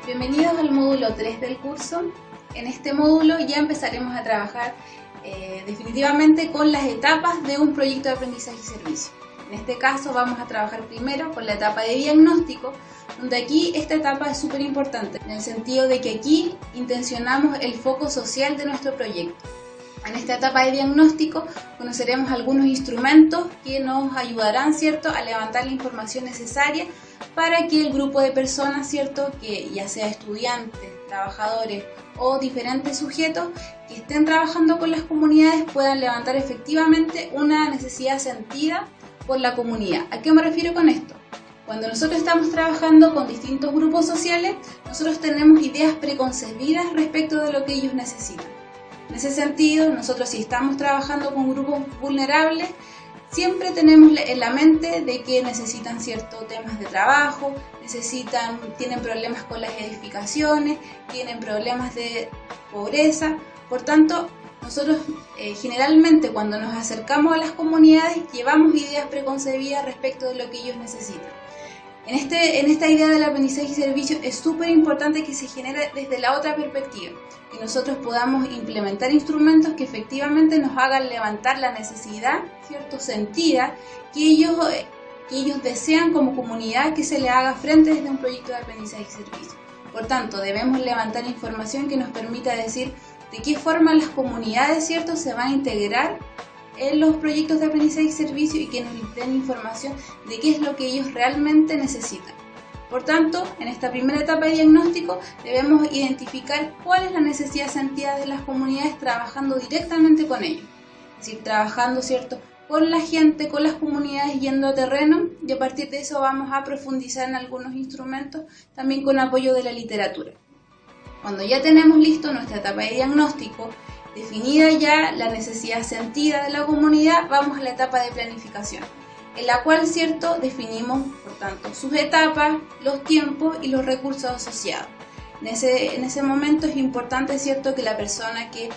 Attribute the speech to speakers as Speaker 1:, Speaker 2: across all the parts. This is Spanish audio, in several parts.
Speaker 1: Bienvenidos al módulo 3 del curso. En este módulo ya empezaremos a trabajar definitivamente con las etapas de un proyecto de aprendizaje y servicio. En este caso vamos a trabajar primero con la etapa de diagnóstico, donde aquí esta etapa es súper importante, en el sentido de que aquí intencionamos el foco social de nuestro proyecto. En esta etapa de diagnóstico conoceremos algunos instrumentos que nos ayudarán, ¿cierto?, a levantar la información necesaria para que el grupo de personas, ¿cierto?, que ya sea estudiantes, trabajadores o diferentes sujetos que estén trabajando con las comunidades puedan levantar efectivamente una necesidad sentida por la comunidad. ¿A qué me refiero con esto? Cuando nosotros estamos trabajando con distintos grupos sociales, nosotros tenemos ideas preconcebidas respecto de lo que ellos necesitan. En ese sentido, nosotros si estamos trabajando con grupos vulnerables, siempre tenemos en la mente de que necesitan ciertos temas de trabajo, tienen problemas con las edificaciones, tienen problemas de pobreza. Por tanto, nosotros generalmente cuando nos acercamos a las comunidades llevamos ideas preconcebidas respecto de lo que ellos necesitan. En esta idea del aprendizaje y servicio es súper importante que se genere desde la otra perspectiva, que nosotros podamos implementar instrumentos que efectivamente nos hagan levantar la necesidad, ¿cierto?, sentida, que ellos desean como comunidad que se le haga frente desde un proyecto de aprendizaje y servicio. Por tanto, debemos levantar información que nos permita decir de qué forma las comunidades, ¿cierto?, se van a integrar en los proyectos de aprendizaje y servicio y que nos den información de qué es lo que ellos realmente necesitan. Por tanto, en esta primera etapa de diagnóstico debemos identificar cuál es la necesidad sentida de las comunidades trabajando directamente con ellos. Es decir, trabajando, ¿cierto?, con la gente, con las comunidades, yendo a terreno, y a partir de eso vamos a profundizar en algunos instrumentos, también con apoyo de la literatura. Cuando ya tenemos listo nuestra etapa de diagnóstico, definida ya la necesidad sentida de la comunidad, vamos a la etapa de planificación, en la cual, ¿cierto?, definimos, por tanto, sus etapas, los tiempos y los recursos asociados. En ese momento es importante, ¿cierto?, que la persona que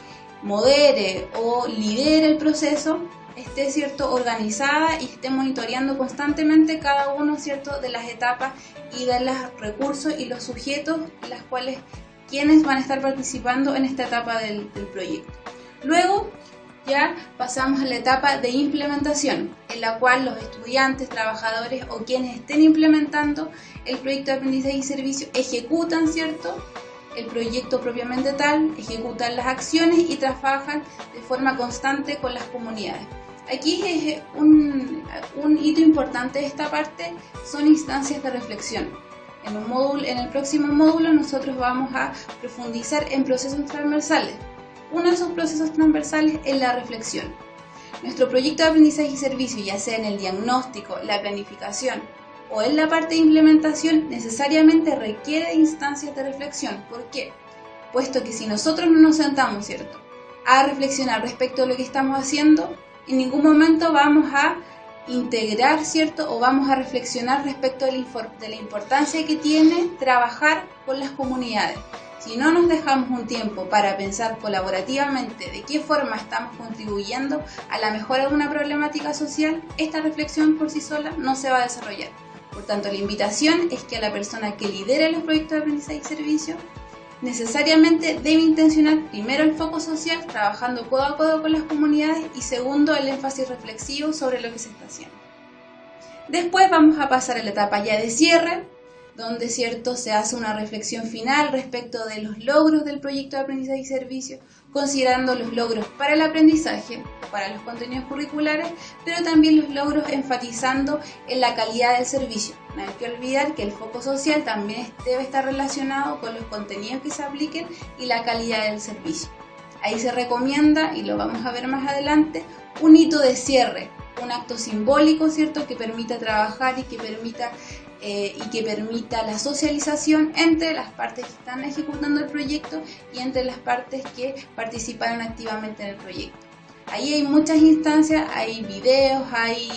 Speaker 1: modere o lidere el proceso esté, ¿cierto?, organizada y esté monitoreando constantemente cada uno, ¿cierto?, de las etapas y de los recursos y los sujetos las cuales quienes van a estar participando en esta etapa del proyecto. Luego ya pasamos a la etapa de implementación, en la cual los estudiantes, trabajadores o quienes estén implementando el proyecto de aprendizaje y servicio ejecutan, ¿cierto?, el proyecto propiamente tal, ejecutan las acciones y trabajan de forma constante con las comunidades. Aquí es un hito importante de esta parte, son instancias de reflexión. En el próximo módulo nosotros vamos a profundizar en procesos transversales. Uno de esos procesos transversales es la reflexión. Nuestro proyecto de aprendizaje y servicio, ya sea en el diagnóstico, la planificación o en la parte de implementación, necesariamente requiere instancias de reflexión. ¿Por qué? Puesto que si nosotros no nos sentamos, ¿cierto?, a reflexionar respecto a lo que estamos haciendo, en ningún momento vamos a integrar, ¿cierto?, o vamos a reflexionar respecto de la importancia que tiene trabajar con las comunidades. Si no nos dejamos un tiempo para pensar colaborativamente de qué forma estamos contribuyendo a la mejora de una problemática social, esta reflexión por sí sola no se va a desarrollar. Por tanto, la invitación es que a la persona que lidere los proyectos de aprendizaje y servicio necesariamente debe intencionar primero el foco social, trabajando codo a codo con las comunidades, y segundo, el énfasis reflexivo sobre lo que se está haciendo. Después vamos a pasar a la etapa ya de cierre, donde, ¿cierto?, se hace una reflexión final respecto de los logros del proyecto de aprendizaje y servicio, considerando los logros para el aprendizaje, para los contenidos curriculares, pero también los logros enfatizando en la calidad del servicio. No hay que olvidar que el foco social también debe estar relacionado con los contenidos que se apliquen y la calidad del servicio. Ahí se recomienda, y lo vamos a ver más adelante, un hito de cierre, un acto simbólico, ¿cierto?, que permita trabajar y que permita la socialización entre las partes que están ejecutando el proyecto y entre las partes que participaron activamente en el proyecto. Ahí hay muchas instancias, hay videos, hay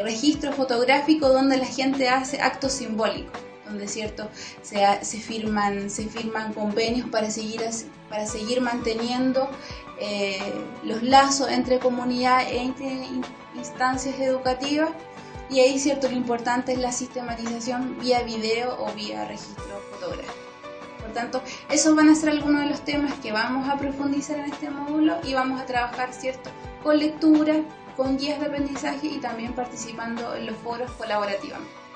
Speaker 1: registros fotográficos donde la gente hace actos simbólicos, donde, ¿cierto?, se firman convenios para seguir manteniendo los lazos entre comunidades e entre instancias educativas. Y ahí, ¿cierto?, lo importante es la sistematización vía video o vía registro fotográfico. Por tanto, esos van a ser algunos de los temas que vamos a profundizar en este módulo y vamos a trabajar, ¿cierto?, con lectura, con guías de aprendizaje y también participando en los foros colaborativamente.